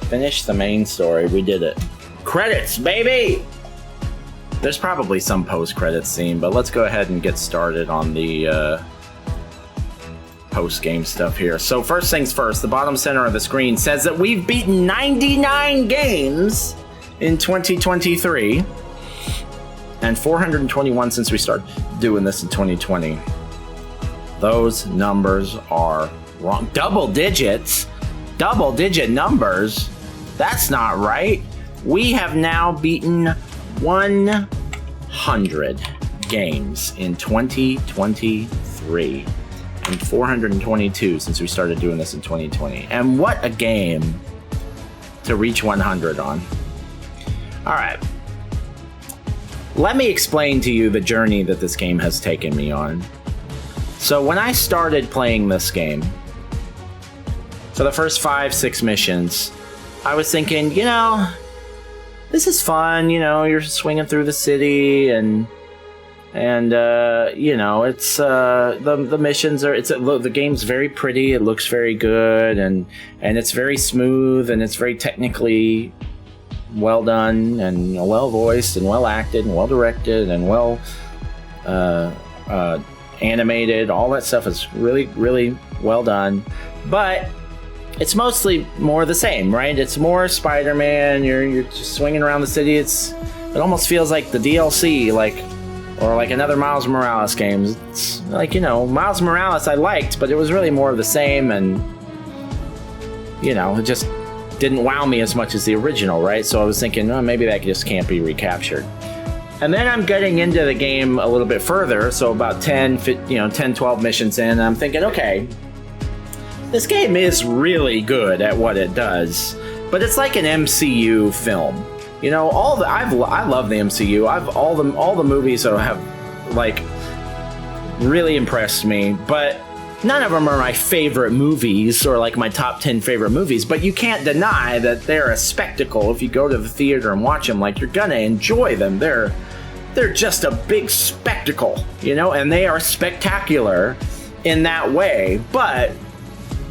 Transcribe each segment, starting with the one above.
Finished the main story. We did it. Credits, baby! There's probably some post-credits scene, but let's go ahead and get started on the post-game stuff here. So first things first, the bottom center of the screen says that we've beaten 99 games in 2023 and 421 since we started doing this in 2020. Those numbers are wrong. Double digit numbers. That's not right. We have now beaten 100 games in 2023 and 422 since we started doing this in 2020. And what a game to reach 100 on. All right. Let me explain to you the journey that this game has taken me on. So when I started playing this game, for the first 5-6 missions, I was thinking, this is fun. You're swinging through the city and it's the missions are. The game's very pretty. It looks very good and it's very smooth and it's very technically well done and well voiced and well acted and well directed and well animated. All that stuff is really, really well done, but it's mostly more the same, right? It's more Spider-Man. You're just swinging around the city. It almost feels like the DLC, or like another Miles Morales game. It's like, Miles Morales I liked, but it was really more of the same, and it just didn't wow me as much as the original, right? So I was thinking, maybe that just can't be recaptured. And then I'm getting into the game a little bit further, so about 10, 12 missions in, and I'm thinking, okay, this game is really good at what it does, but it's like an MCU film. I love the MCU. All the movies that have really impressed me, but none of them are my favorite movies or my top 10 favorite movies. But you can't deny that they're a spectacle. If you go to the theater and watch them, you're gonna enjoy them. They're just a big spectacle, and they are spectacular in that way, but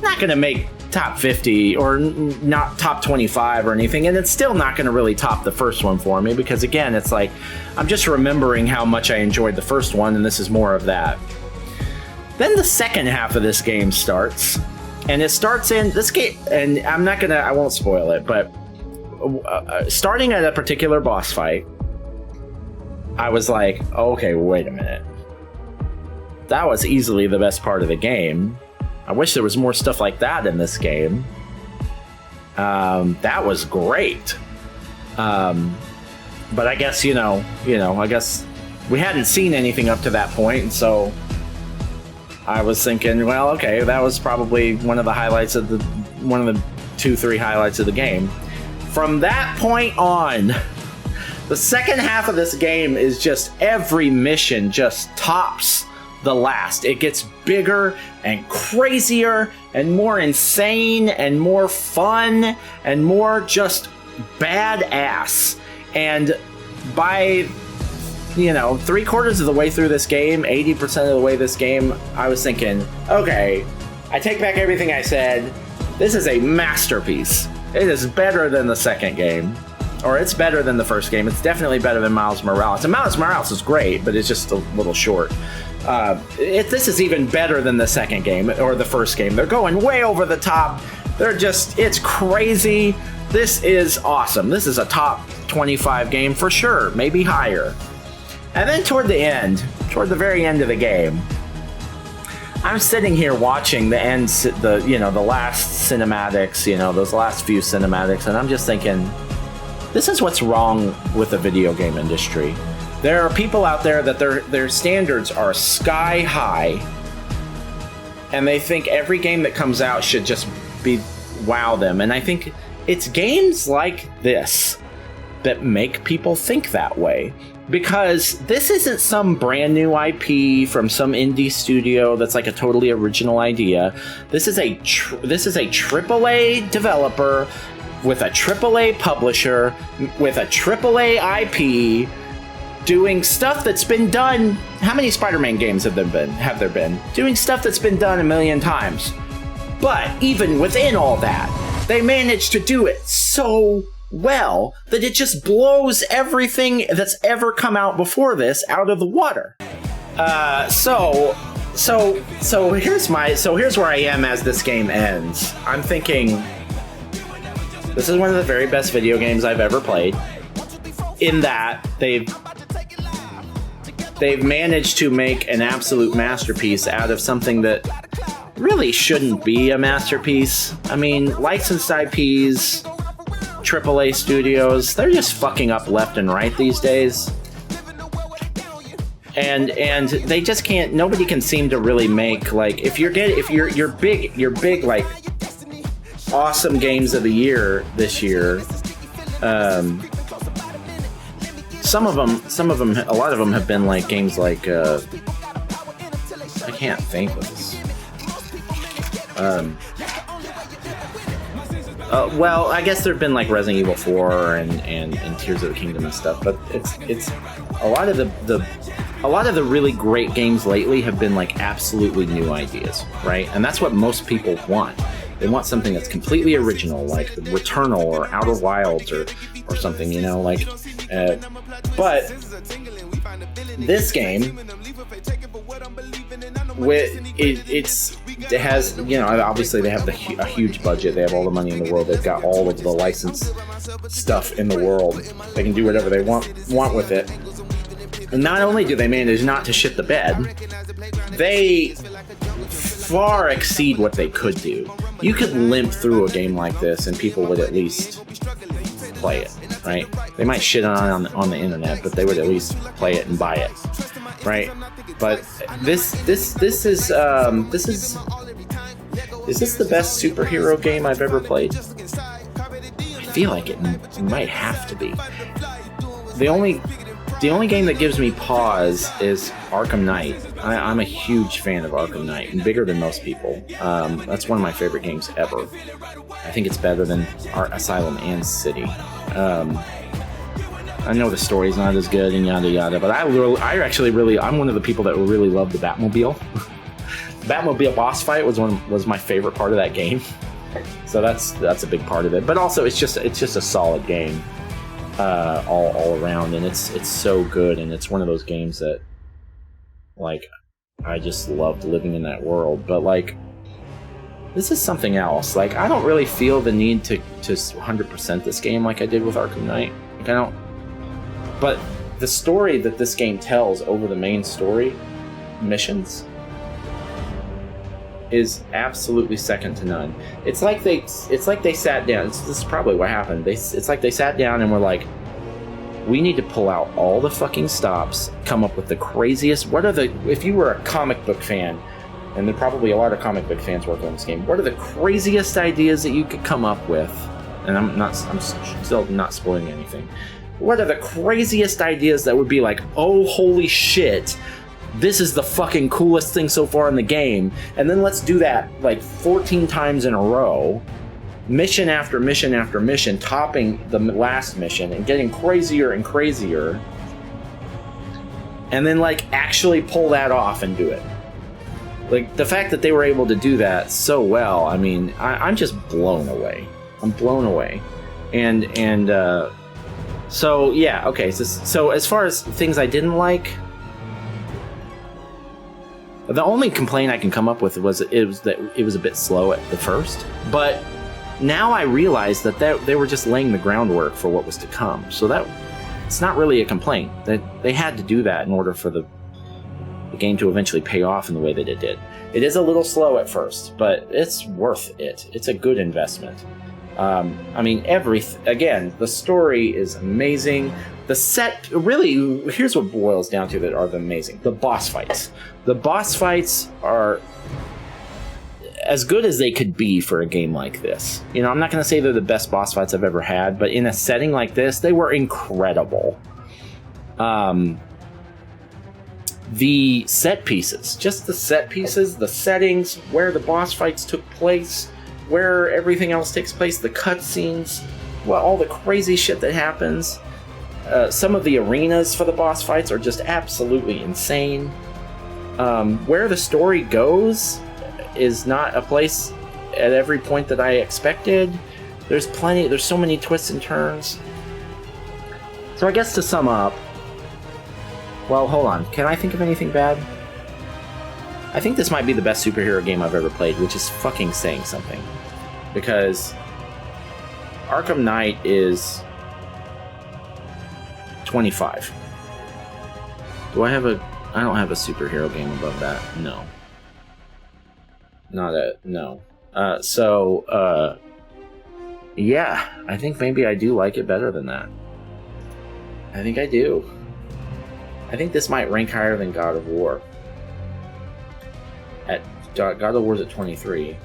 not going to make top 50 or not top 25 or anything, and it's still not going to really top the first one for me, because again, it's I'm just remembering how much I enjoyed the first one, and this is more of that. Then the second half of this game starts, and it starts in this game, and I won't spoil it, but starting at a particular boss fight, I was like, okay, wait a minute, that was easily the best part of the game. I wish there was more stuff like that in this game. That was great. But I guess, I guess we hadn't seen anything up to that point. And so I was thinking, well, okay, that was probably one of the 2-3 highlights of the game. From that point on, the second half of this game is just every mission just tops the last. It gets bigger and crazier and more insane and more fun and more just badass. And by 3/4 of the way through this game, 80% of the way this game, I was thinking, okay, I take back everything I said. This is a masterpiece. It is better than the second game, or it's better than the first game. It's definitely better than Miles Morales. And Miles Morales is great, but it's just a little short. This is even better than the second game or the first game. They're going way over the top. It's crazy. This is awesome. This is a top 25 game for sure, maybe higher. And then toward the very end of the game, I'm sitting here watching the last cinematics, those last few cinematics, and I'm just thinking, this is what's wrong with the video game industry. There are people out there that their standards are sky high, and they think every game that comes out should just wow them. And I think it's games like this that make people think that way. Because this isn't some brand new IP from some indie studio that's like a totally original idea. This is a AAA developer with a AAA publisher with a AAA IP doing stuff that's been done. How many Spider-Man games have there been? Doing stuff that's been done a million times. But even within all that, they managed to do it so well that it just blows everything that's ever come out before this out of the water. So here's where I am as this game ends. I'm thinking, this is one of the very best video games I've ever played, in that they've managed to make an absolute masterpiece out of something that really shouldn't be a masterpiece. I mean, licensed IPs, AAA studios, they're just fucking up left and right these days. And they just can't, nobody can seem to really make, like, if you're big like awesome games of the year this year, a lot of them have been like games like I can't think of this. Well, I guess there've been like Resident Evil 4 and Tears of the Kingdom and stuff, but it's a lot of the really great games lately have been like absolutely new ideas, right? And that's what most people want. They want something that's completely original, like Returnal or Outer Wilds or something, you know, like. But this game, it has, you know, obviously they have a huge budget. They have all the money in the world. They've got all of the licensed stuff in the world. They can do whatever they want with it. And not only do they manage not to shit the bed, they far exceed what they could do. You could limp through a game like this and people would at least play it, right? They might shit on the internet, but they would at least play it and buy it, right? But is this the best superhero game I've ever played? I feel like it might have to be. The only game that gives me pause is Arkham Knight. I'm a huge fan of Arkham Knight, and bigger than most people. That's one of my favorite games ever. I think it's better than Asylum and City. I know the story's not as good and yada yada, but I'm one of the people that really love the Batmobile. The Batmobile boss fight was my favorite part of that game. So that's a big part of it. But also it's just a solid game. All around, and it's so good, and it's one of those games that, like, I just loved living in that world. But like, this is something else. Like, I don't really feel the need to 100% this game like I did with Arkham Knight. Like, I don't. But the story that this game tells over the main story missions is absolutely second to none. It's like they sat down. This is probably what happened. It's like they sat down and were like, we need to pull out all the fucking stops, come up with the craziest. If you were a comic book fan, and there are probably a lot of comic book fans working on this game, what are the craziest ideas that you could come up with? And I'm still not spoiling anything. What are the craziest ideas that would be like, oh, holy shit, this is the fucking coolest thing so far in the game, and then let's do that like 14 times in a row, mission after mission after mission, topping the last mission and getting crazier and crazier, and then like actually pull that off and do it. Like, the fact that they were able to do that so well, I mean, I'm just blown away. I'm blown away. And so yeah, okay, so as far as things I didn't like, the only complaint I can come up with was that it was a bit slow at the first, but now I realize that they were just laying the groundwork for what was to come. So that it's not really a complaint. That they had to do that in order for the game to eventually pay off in the way that it did. It is a little slow at first, but it's worth it. It's a good investment. I mean, again, the story is amazing. The set, really, here's what boils down to that are the amazing. The boss fights. The boss fights are as good as they could be for a game like this. You know, I'm not going to say they're the best boss fights I've ever had, but in a setting like this, they were incredible. The set pieces, just the set pieces, the settings, where the boss fights took place, where everything else takes place, the cutscenes, well, all the crazy shit that happens. Some of the arenas for the boss fights are just absolutely insane. Where the story goes is not a place at every point that I expected. There's so many twists and turns. So I guess to sum up, well, hold on. Can I think of anything bad? I think this might be the best superhero game I've ever played, which is fucking saying something. Because Arkham Knight is 25. I don't have a superhero game above that. No. No. Yeah, I think maybe I do like it better than that. I think I do. I think this might rank higher than God of War. God of War's at 23.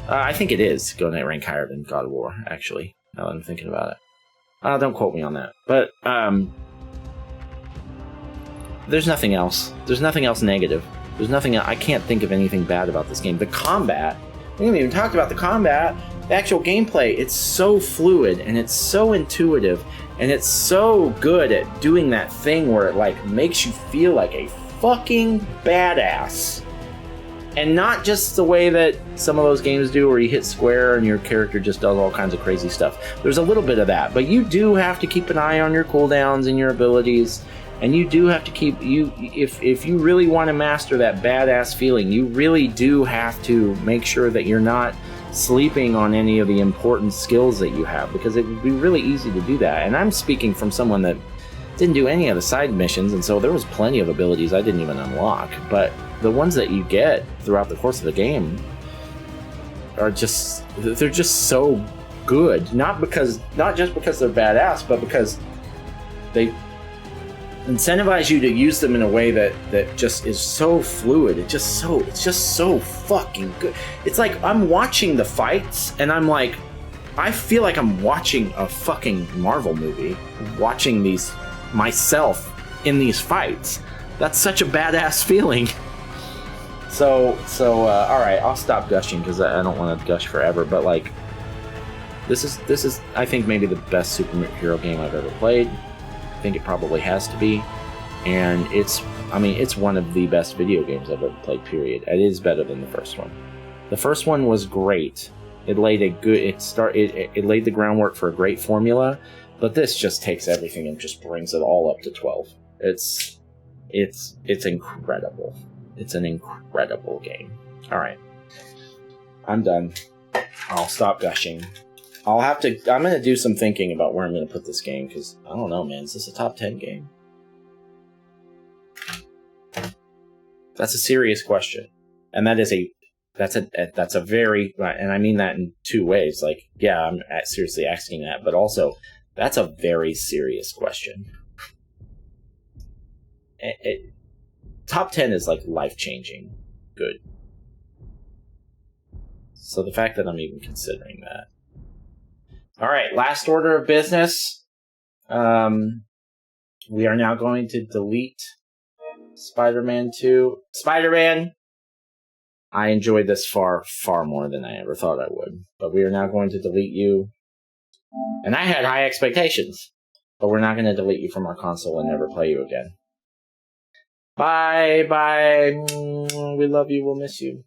I think it is going to rank higher than God of War, actually, now that I'm thinking about it. Don't quote me on that. But, there's nothing else. There's nothing else negative. There's nothing... I can't think of anything bad about this game. The combat... We haven't even talked about the combat. The actual gameplay, it's so fluid, and it's so intuitive, and it's so good at doing that thing where it, like, makes you feel like a fucking badass. And not just the way that some of those games do where you hit square and your character just does all kinds of crazy stuff. There's a little bit of that, but you do have to keep an eye on your cooldowns and your abilities, and you do have to keep... If you really want to master that badass feeling, you really do have to make sure that you're not sleeping on any of the important skills that you have, because it would be really easy to do that. And I'm speaking from someone that didn't do any of the side missions, and so there was plenty of abilities I didn't even unlock, but the ones that you get throughout the course of the game are just... they're just so good. Not just because they're badass, but because they incentivize you to use them in a way that just is so fluid. It's just so fucking good. It's like I'm watching the fights and I'm like, I feel like I'm watching a fucking Marvel movie, watching these myself in these fights. That's such a badass feeling. So all right, I'll stop gushing because I don't want to gush forever, but like this is I think maybe the best superhero game I've ever played. I think it probably has to be, and it's one of the best video games I've ever played, period. It is better than the first one. The first one was great. It laid it laid the groundwork for a great formula, but this just takes everything and just brings it all up to 12. It's incredible. It's an incredible game. All right. I'm done. I'll stop gushing. I'm going to do some thinking about where I'm going to put this game, because I don't know, man. Is this a top 10 game? That's a serious question. And that's a very, and I mean that in two ways. Like, yeah, I'm seriously asking that, but also that's a very serious question. Top 10 is like life-changing good. So the fact that I'm even considering that. All right, last order of business. We are now going to delete Spider-Man 2. Spider-Man! I enjoyed this far more than I ever thought I would. But we are now going to delete you. And I had high expectations. But we're not going to delete you from our console and never play you again. Bye. We love you. We'll miss you.